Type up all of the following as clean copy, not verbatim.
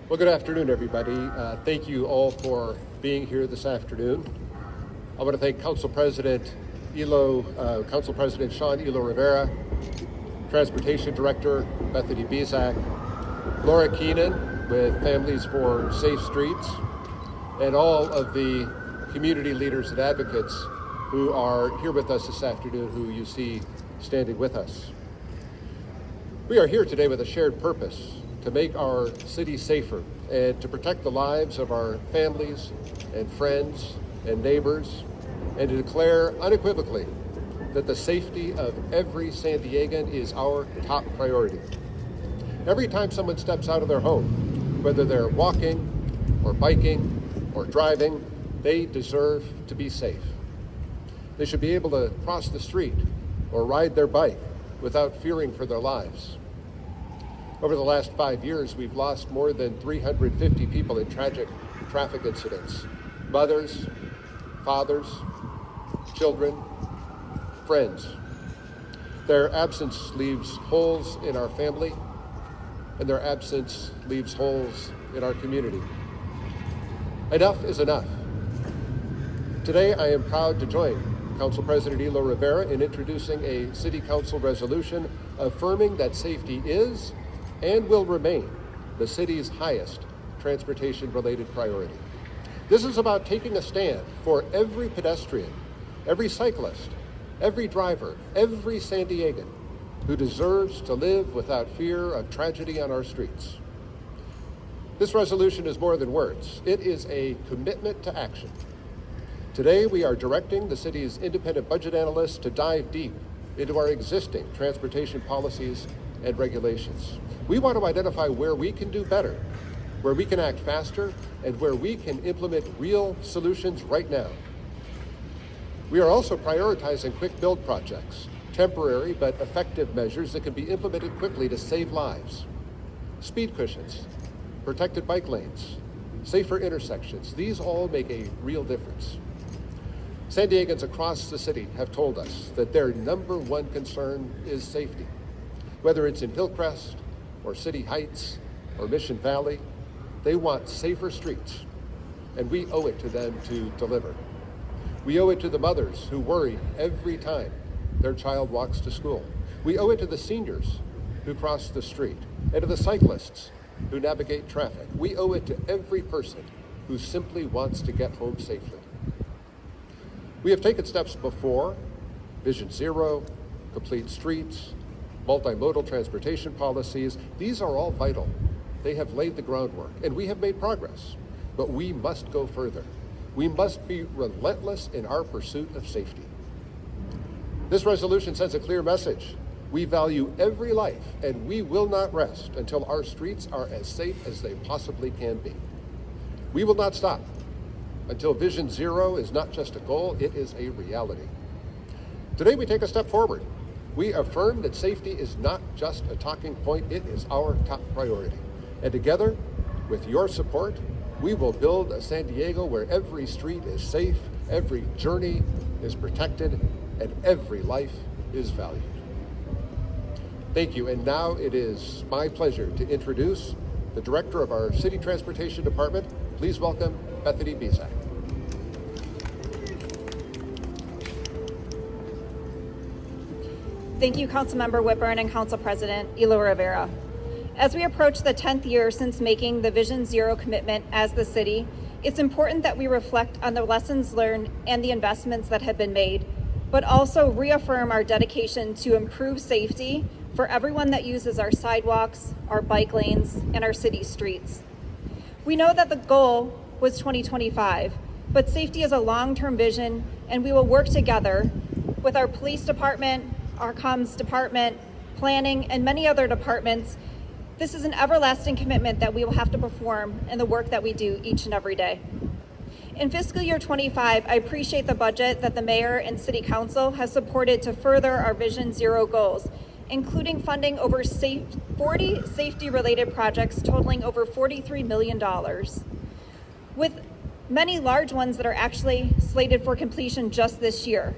Well, good afternoon, everybody. Thank you all for being here this afternoon. I want to thank Council President Sean Elo Rivera, Transportation Director Bethany Bezak, Laura Keenan with Families for Safe Streets, and all of the community leaders and advocates who are here with us this afternoon, who you see standing with us. We are here today with a shared purpose: to make our city safer and to protect the lives of our families and friends and neighbors, and to declare unequivocally that the safety of every San Diegan is our top priority. Every time someone steps out of their home, whether they're walking or biking or driving, they deserve to be safe. They should be able to cross the street or ride their bike without fearing for their lives. Over the last 5 years, we've lost more than 350 people in tragic traffic incidents: mothers, fathers, children, friends. Their absence leaves holes in our family, and their absence leaves holes in our community. Enough is enough. Today, I am proud to join Council President Elo Rivera in introducing a City Council resolution affirming that safety is and will remain the city's highest transportation-related priority. This is about taking a stand for every pedestrian, every cyclist, every driver, every San Diegan who deserves to live without fear of tragedy on our streets. This resolution is more than words. It is a commitment to action. Today, we are directing the city's independent budget analysts to dive deep into our existing transportation policies and regulations. We want to identify where we can do better, where we can act faster, and where we can implement real solutions right now. We are also prioritizing quick build projects, temporary but effective measures that can be implemented quickly to save lives. Speed cushions, protected bike lanes, safer intersections, these all make a real difference. San Diegans across the city have told us that their number one concern is safety. Whether it's in Hillcrest or City Heights or Mission Valley, they want safer streets, and we owe it to them to deliver. We owe it to the mothers who worry every time their child walks to school. We owe it to the seniors who cross the street, and to the cyclists who navigate traffic. We owe it to every person who simply wants to get home safely. We have taken steps before: Vision Zero, complete streets, multimodal transportation policies. These are all vital. They have laid the groundwork, and we have made progress. But we must go further. We must be relentless in our pursuit of safety. This resolution sends a clear message. We value every life, and we will not rest until our streets are as safe as they possibly can be. We will not stop until Vision Zero is not just a goal, it is a reality. Today, we take a step forward. We affirm that safety is not just a talking point, it is our top priority. And together, with your support, we will build a San Diego where every street is safe, every journey is protected, and every life is valued. Thank you, and now it is my pleasure to introduce the Director of our City Transportation Department. Please welcome Bethany Bezak. Thank you, Councilmember Whitburn and Council President Elo Rivera. As we approach the 10th year since making the Vision Zero commitment as the city, it's important that we reflect on the lessons learned and the investments that have been made, but also reaffirm our dedication to improve safety for everyone that uses our sidewalks, our bike lanes, and our city streets. We know that the goal was 2025, but safety is a long-term vision, and we will work together with our police department, our comms department, planning, and many other departments. This is an everlasting commitment that we will have to perform in the work that we do each and every day. In fiscal year 25, I appreciate the budget that the mayor and city council has supported to further our Vision Zero goals, including funding over 40 safety-related projects totaling over $43 million, with many large ones that are actually slated for completion just this year.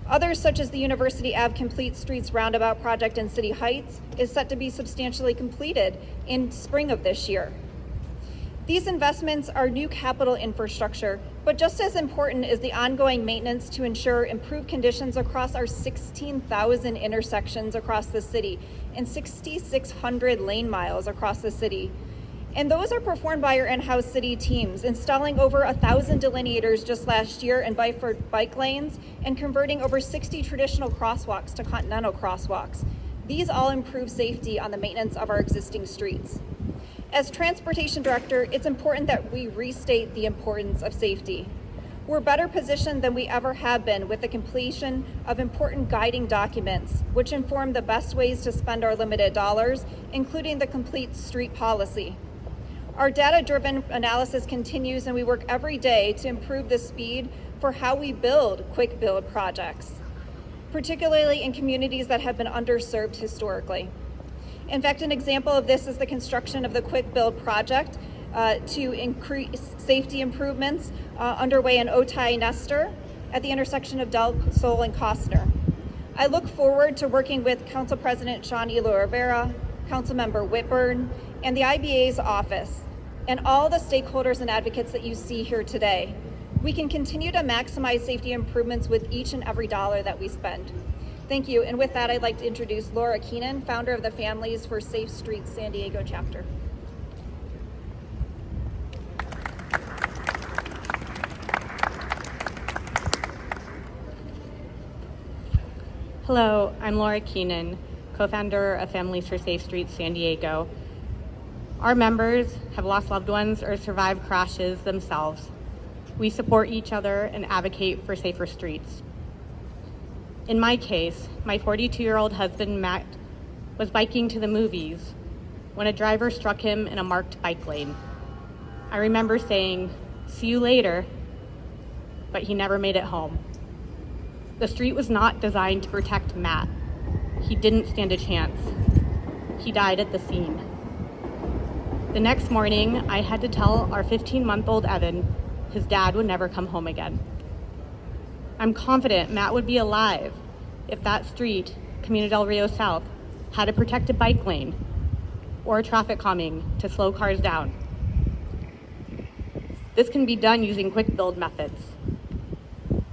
Others, such as the University Ave Complete Streets Roundabout project in City Heights, is set to be substantially completed in spring of this year. These investments are new capital infrastructure, but just as important is the ongoing maintenance to ensure improved conditions across our 16,000 intersections across the city and 6,600 lane miles across the city. And those are performed by our in-house city teams, installing over 1,000 delineators just last year and bike lanes, and converting over 60 traditional crosswalks to continental crosswalks. These all improve safety on the maintenance of our existing streets. As transportation director, it's important that we restate the importance of safety. We're better positioned than we ever have been with the completion of important guiding documents, which inform the best ways to spend our limited dollars, including the complete street policy. Our data-driven analysis continues, and we work every day to improve the speed for how we build quick build projects, particularly in communities that have been underserved historically. In fact, an example of this is the construction of the quick build project to increase safety improvements underway in Otay Nestor at the intersection of Del Sol and Costner. I look forward to working with Council President Sean Elo Rivera, Councilmember Whitburn, and the IBA's office, and all the stakeholders and advocates that you see here today. We can continue to maximize safety improvements with each and every dollar that we spend. Thank you, and with that, I'd like to introduce Laura Keenan, founder of the Families for Safe Streets San Diego chapter. Hello, I'm Laura Keenan, co-founder of Families for Safe Streets San Diego. Our members have lost loved ones or survived crashes themselves. We support each other and advocate for safer streets. In my case, my 42-year-old husband, Matt, was biking to the movies when a driver struck him in a marked bike lane. I remember saying, "See you later," but he never made it home. The street was not designed to protect Matt. He didn't stand a chance. He died at the scene. The next morning, I had to tell our 15-month-old Evan his dad would never come home again. I'm confident Matt would be alive if that street, Camino del Rio South, had a protected bike lane or traffic calming to slow cars down. This can be done using quick build methods.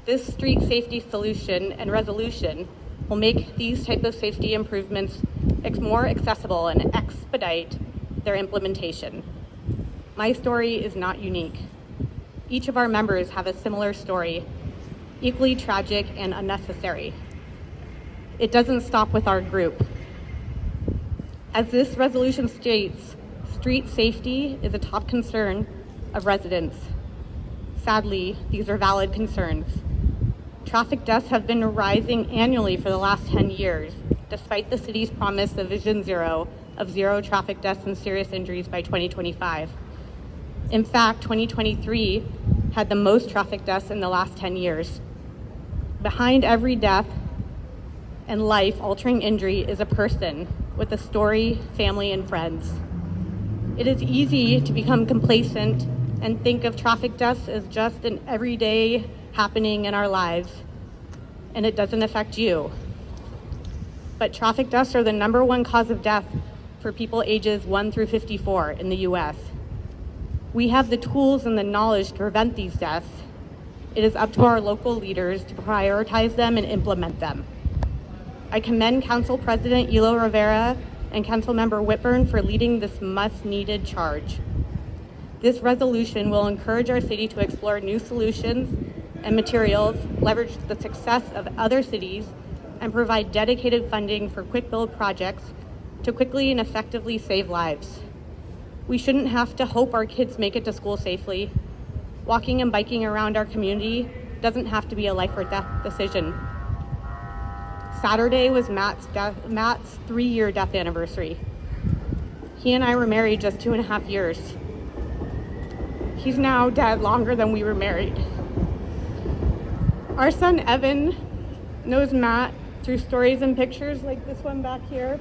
This street safety solution and resolution will make these type of safety improvements more accessible and expedite their implementation. My story is not unique. Each of our members have a similar story, equally tragic and unnecessary. It doesn't stop with our group. As this resolution states, street safety is a top concern of residents. Sadly, these are valid concerns. Traffic deaths have been rising annually for the last 10 years, despite the city's promise of Vision Zero of zero traffic deaths and serious injuries by 2025. In fact, 2023 had the most traffic deaths in the last 10 years. Behind every death and life-altering injury is a person with a story, family, and friends. It is easy to become complacent and think of traffic deaths as just an everyday happening in our lives, and it doesn't affect you. But traffic deaths are the #1 cause of death for people ages 1 through 54 in the US. We have the tools and the knowledge to prevent these deaths. It is up to our local leaders to prioritize them and implement them. I commend Council President Elo Rivera and Councilmember Whitburn for leading this much-needed charge. This resolution will encourage our city to explore new solutions and materials, leverage the success of other cities, and provide dedicated funding for quick build projects to quickly and effectively save lives. We shouldn't have to hope our kids make it to school safely. Walking and biking around our community doesn't have to be a life or death decision. Saturday was Matt's 3-year death anniversary. He and I were married just 2.5 years. He's now dead longer than we were married. Our son Evan knows Matt through stories and pictures like this one back here,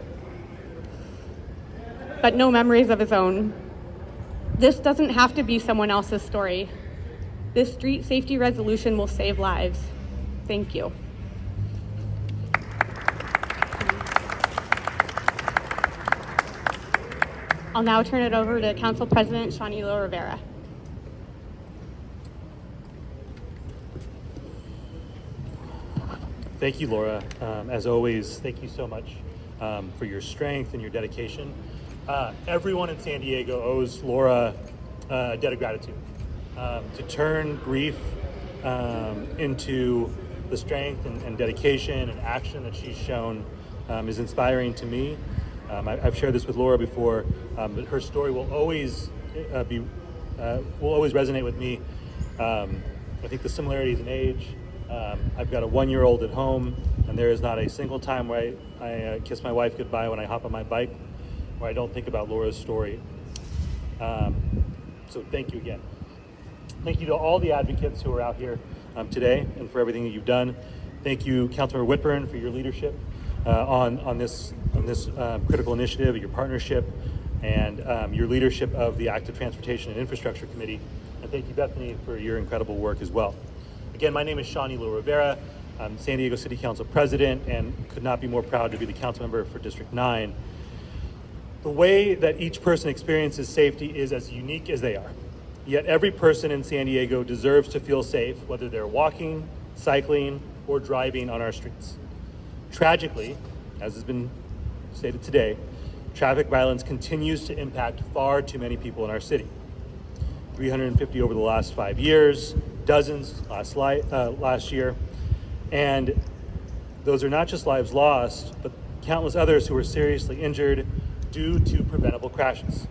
but no memories of his own. This doesn't have to be someone else's story. This street safety resolution will save lives. Thank you. I'll now turn it over to Council President Shawnilo Rivera. Thank you, Laura. As always, thank you so much for your strength and your dedication. Everyone in San Diego owes Laura a debt of gratitude. To turn grief into the strength and dedication and action that she's shown is inspiring to me. I've shared this with Laura before, but her story will always resonate with me. I think the similarities in age. I've got a 1-year-old at home, and there is not a single time where I kiss my wife goodbye when I hop on my bike, where I don't think about Laura's story. So thank you again. Thank you to all the advocates who are out here today and for everything that you've done. Thank you, Councilmember Whitburn, for your leadership on this critical initiative, your partnership, and your leadership of the Active Transportation and Infrastructure Committee. And thank you, Bethany, for your incredible work as well. Again, my name is Shawnilo Rivera. I'm San Diego City Council President and could not be more proud to be the council member for District 9. The way that each person experiences safety is as unique as they are. Yet every person in San Diego deserves to feel safe, whether they're walking, cycling, or driving on our streets. Tragically, as has been stated today, traffic violence continues to impact far too many people in our city. 350 over the last 5 years, dozens last year, and those are not just lives lost, but countless others who were seriously injured due to preventable crashes.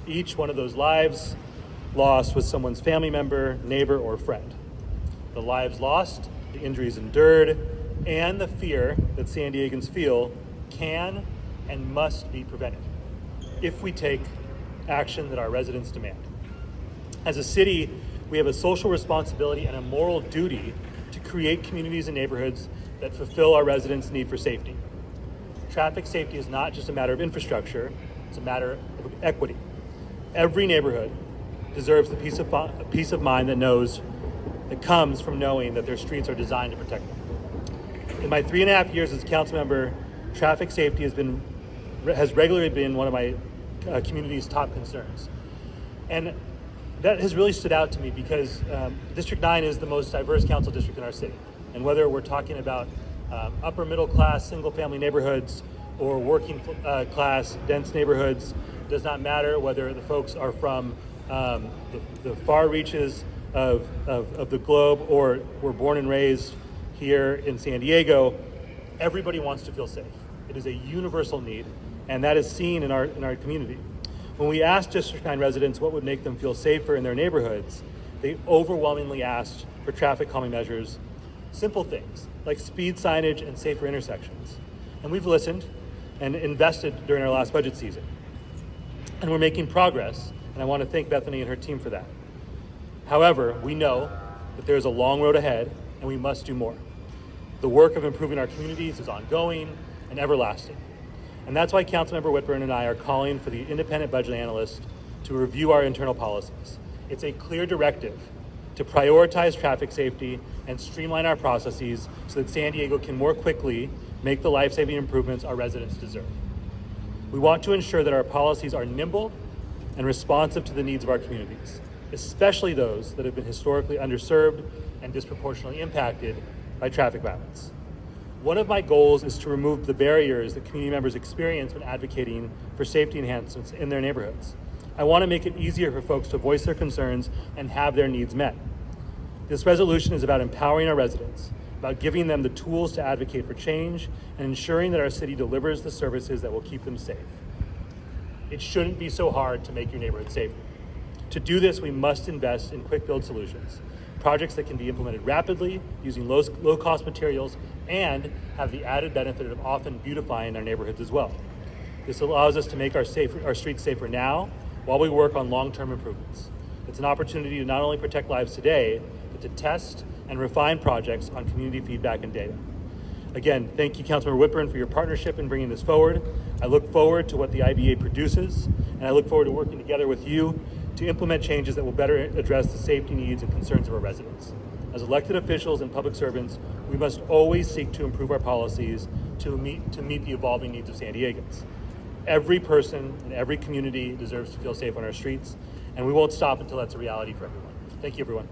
Each one of those lives lost was someone's family member, neighbor, or friend. The lives lost, the injuries endured, and the fear that San Diegans feel can and must be prevented if we take action that our residents demand. As a city, we have a social responsibility and a moral duty to create communities and neighborhoods that fulfill our residents' need for safety. Traffic safety is not just a matter of infrastructure, it's a matter of equity. Every neighborhood deserves the peace of mind that comes from knowing that their streets are designed to protect them. In my 3.5 years as a council member, traffic safety has regularly been one of my community's top concerns. And that has really stood out to me because District 9 is the most diverse council district in our city. And whether we're talking about upper middle class, single family neighborhoods or working class, dense neighborhoods, does not matter whether the folks are from the far reaches of the globe or were born and raised here in San Diego, everybody wants to feel safe. It is a universal need, and that is seen in our community. When we asked District 9 residents what would make them feel safer in their neighborhoods, they overwhelmingly asked for traffic calming measures, simple things like speed signage and safer intersections. And we've listened and invested during our last budget season. And we're making progress, and I want to thank Bethany and her team for that. However, we know that there's a long road ahead, and we must do more. The work of improving our communities is ongoing and everlasting. And that's why Councilmember Whitburn and I are calling for the independent budget analyst to review our internal policies. It's a clear directive to prioritize traffic safety and streamline our processes so that San Diego can more quickly make the life-saving improvements our residents deserve. We want to ensure that our policies are nimble and responsive to the needs of our communities, especially those that have been historically underserved and disproportionately impacted by traffic violence. One of my goals is to remove the barriers that community members experience when advocating for safety enhancements in their neighborhoods. I want to make it easier for folks to voice their concerns and have their needs met. This resolution is about empowering our residents, about giving them the tools to advocate for change, and ensuring that our city delivers the services that will keep them safe. It shouldn't be so hard to make your neighborhood safer. To do this, we must invest in quick build solutions, projects that can be implemented rapidly using low-cost materials and have the added benefit of often beautifying our neighborhoods as well. This allows us to make our streets safer now while we work on long-term improvements. It's an opportunity to not only protect lives today, but to test and refine projects on community feedback and data. Again, thank you, Councilmember Whitburn, for your partnership in bringing this forward. I look forward to what the IBA produces, and I look forward to working together with you to implement changes that will better address the safety needs and concerns of our residents. As elected officials and public servants, we must always seek to improve our policies to meet the evolving needs of San Diegans. Every person in every community deserves to feel safe on our streets, and we won't stop until that's a reality for everyone. Thank you, everyone.